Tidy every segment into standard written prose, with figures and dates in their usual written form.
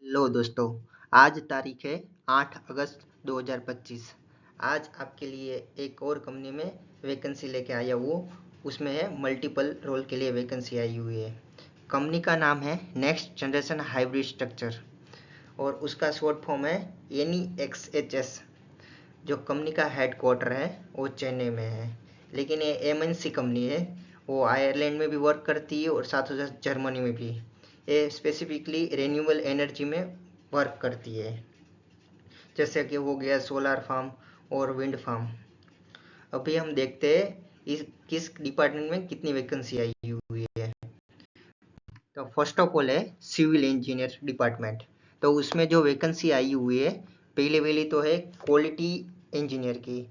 लो दोस्तों, आज तारीख है 8 अगस्त 2025। आज आपके लिए एक और कंपनी में वैकेंसी लेके आया हूँ। उसमें है मल्टीपल रोल के लिए वैकेंसी आई हुई है। कंपनी का नाम है नेक्स्ट जनरेशन हाइब्रिड स्ट्रक्चर और उसका शॉर्ट फॉर्म है NEXHS। जो कंपनी का हेड क्वार्टर है वो चेन्नई में है, लेकिन ये MNC कंपनी है। वो आयरलैंड में भी वर्क करती है और साथ ही साथ जर्मनी में भी। ये स्पेसिफिकली रिन्यूएबल एनर्जी में वर्क करती है, जैसे कि हो गया सोलर फार्म और विंड फार्म। अभी हम देखते हैं इस किस डिपार्टमेंट में कितनी वैकेंसी आई हुई है। तो फर्स्ट ऑफ ऑल है सिविल इंजीनियर डिपार्टमेंट। तो उसमें जो वैकेंसी आई हुई है, पहले तो है क्वालिटी इंजीनियर की।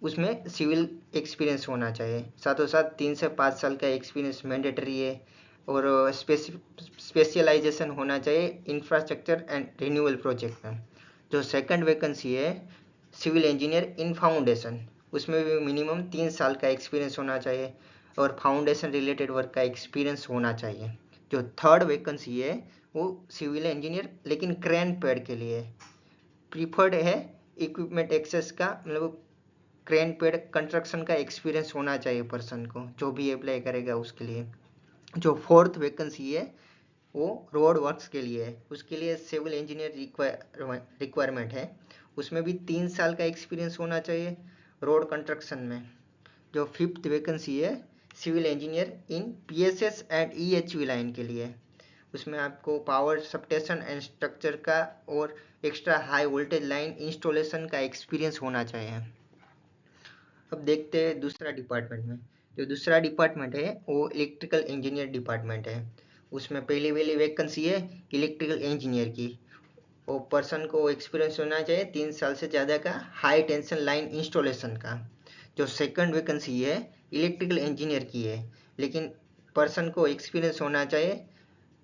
उसमें सिविल एक्सपीरियंस होना चाहिए, साथों साथ 3 से 5 साल का एक्सपीरियंस मैंडेटरी है। और स्पेशलाइजेशन होना चाहिए इंफ्रास्ट्रक्चर एंड रिन्यूअल प्रोजेक्ट में। जो सेकंड वैकेंसी है सिविल इंजीनियर इन फाउंडेशन, उसमें भी मिनिमम 3 साल का एक्सपीरियंस होना चाहिए और फाउंडेशन रिलेटेड वर्क का एक्सपीरियंस होना चाहिए। जो थर्ड वैकेंसी है वो सिविल इंजीनियर लेकिन क्रेन पैड के लिए प्रीफर्ड है। इक्विपमेंट एक्सेस का मतलब क्रेन पेड कंस्ट्रक्शन का एक्सपीरियंस होना चाहिए पर्सन को, जो भी अप्लाई करेगा उसके लिए। जो फोर्थ वैकेंसी है वो रोड वर्क्स के लिए है, उसके लिए सिविल इंजीनियर रिक्वायरमेंट है। उसमें भी 3 साल का एक्सपीरियंस होना चाहिए रोड कंस्ट्रक्शन में। जो फिफ्थ वैकेंसी है civil engineer in PSS and EHV line के लिए। उसमें आपको पावर सबस्टेशन एंड स्ट्रक्चर का और extra high voltage line installation का एक्सपीरियंस होना चाहिए। अब देखते हैं दूसरा डिपार्टमेंट में। जो दूसरा डिपार्टमेंट है वो इलेक्ट्रिकल इंजीनियर डिपार्टमेंट है। उसमें पहली वैकेंसी है इलेक्ट्रिकल इंजीनियर की। वो पर्सन को एक्सपीरियंस होना चाहिए 3 साल से ज़्यादा का हाई टेंशन लाइन इंस्टॉलेशन का। जो सेकंड वैकेंसी है इलेक्ट्रिकल इंजीनियर की है, लेकिन पर्सन को एक्सपीरियंस होना चाहिए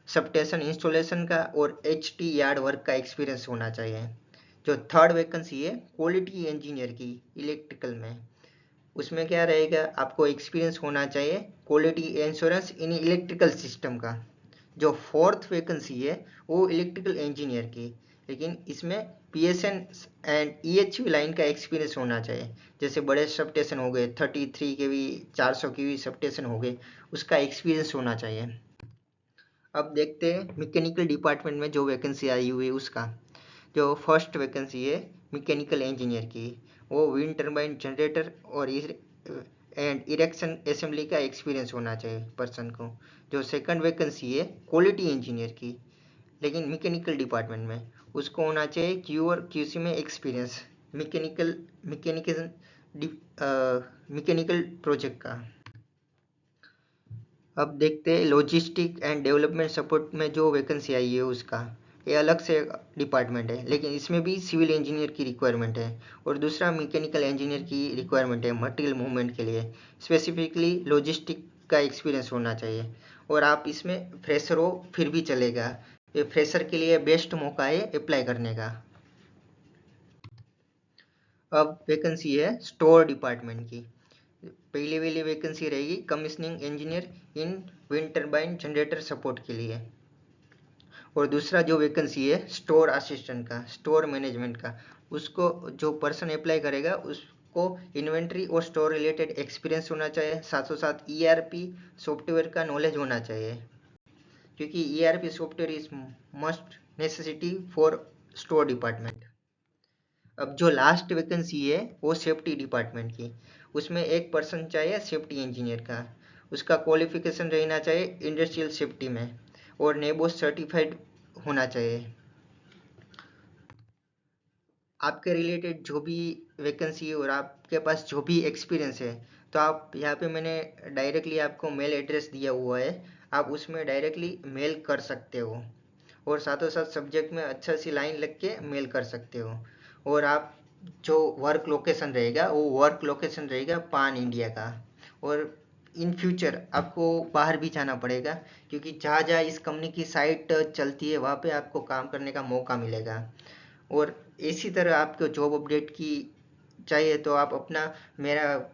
सबस्टेशन इंस्टॉलेशन का और HT यार्ड वर्क का एक्सपीरियंस होना चाहिए। जो थर्ड वैकेंसी है क्वालिटी इंजीनियर की इलेक्ट्रिकल में, उसमें क्या रहेगा आपको एक्सपीरियंस होना चाहिए quality insurance in electrical system का। जो फोर्थ वैकेंसी है वो इलेक्ट्रिकल इंजीनियर की, लेकिन इसमें PSN एंड EHV लाइन का एक्सपीरियंस होना चाहिए। जैसे बड़े सब स्टेशन हो गए 33 kV 400 kV सब स्टेशन हो गए, उसका एक्सपीरियंस होना चाहिए। अब देखते हैं मैकेनिकल डिपार्टमेंट में जो वैकेंसी आई हुई है उसका। जो फर्स्ट वैकेंसी है मैकेनिकल इंजीनियर की, वो विंड टर्बाइन जनरेटर और एंड इरेक्शन असेंबली का एक्सपीरियंस होना चाहिए पर्सन को। जो सेकंड वैकेंसी है क्वालिटी इंजीनियर की, लेकिन मैकेनिकल डिपार्टमेंट में, उसको होना चाहिए क्यू और QC में एक्सपीरियंस मैकेनिकल मैकेनिकल प्रोजेक्ट का। अब देखते हैं लॉजिस्टिक एंड डेवलपमेंट सपोर्ट में जो वैकेंसी आई है उसका। ये अलग से डिपार्टमेंट है, लेकिन इसमें भी सिविल इंजीनियर की रिक्वायरमेंट है और दूसरा मैकेनिकल इंजीनियर की रिक्वायरमेंट है मटेरियल मूवमेंट के लिए। स्पेसिफिकली लॉजिस्टिक का एक्सपीरियंस होना चाहिए और आप इसमें फ्रेशर हो फिर भी चलेगा। ये फ्रेशर के लिए बेस्ट मौका है अप्लाई करने का। अब वैकेंसी है स्टोर डिपार्टमेंट की। पहली वैकेंसी रहेगी कमीशनिंग इंजीनियर इन विंड टर्बाइन जनरेटर सपोर्ट के लिए। और दूसरा जो वैकेंसी है स्टोर असिस्टेंट का, स्टोर मैनेजमेंट का। उसको जो पर्सन अप्लाई करेगा उसको इन्वेंट्री और स्टोर रिलेटेड एक्सपीरियंस होना चाहिए, साथों साथ ERP सॉफ्टवेयर का नॉलेज होना चाहिए, क्योंकि ERP software is must necessity for store department. अब जो लास्ट वैकेंसी है वो सेफ्टी डिपार्टमेंट की। उसमें एक पर्सन चाहिए सेफ्टी इंजीनियर का। उसका क्वालिफिकेशन रहना चाहिए इंडस्ट्रियल सेफ्टी में और नेबोस सर्टिफाइड होना चाहिए। आपके रिलेटेड जो भी वैकेंसी है और आपके पास जो भी एक्सपीरियंस है, तो आप यहाँ पे मैंने डायरेक्टली आपको मेल एड्रेस दिया हुआ है, आप उसमें डायरेक्टली मेल कर सकते हो और साथों साथ सब्जेक्ट में अच्छा सी लाइन लिख के मेल कर सकते हो। और आप जो वर्क लोकेशन रहेगा वो वर्क लोकेशन रहेगा पान इंडिया का। और इन फ्यूचर आपको बाहर भी जाना पड़ेगा, क्योंकि जहाँ जहाँ इस कंपनी की साइट चलती है वहाँ पे आपको काम करने का मौका मिलेगा। और इसी तरह आपको जॉब अपडेट की चाहिए तो आप अपना मेरा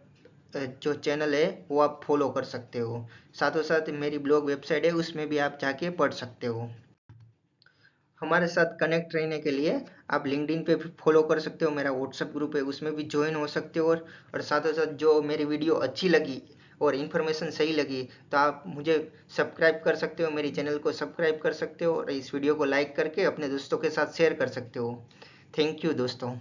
जो चैनल है वो आप फॉलो कर सकते हो। साथों साथ मेरी ब्लॉग वेबसाइट है उसमें भी आप जाके पढ़ सकते हो। हमारे साथ कनेक्ट रहने के लिए आप लिंक्डइन पे भी फॉलो कर सकते हो, मेरा व्हाट्सएप ग्रुप है उसमें भी ज्वाइन हो सकते हो। और साथों साथ जो मेरी वीडियो अच्छी लगी और इन्फॉर्मेशन सही लगी तो आप मुझे सब्सक्राइब कर सकते हो, मेरी चैनल को सब्सक्राइब कर सकते हो और इस वीडियो को लाइक करके अपने दोस्तों के साथ शेयर कर सकते हो। थैंक यू दोस्तों।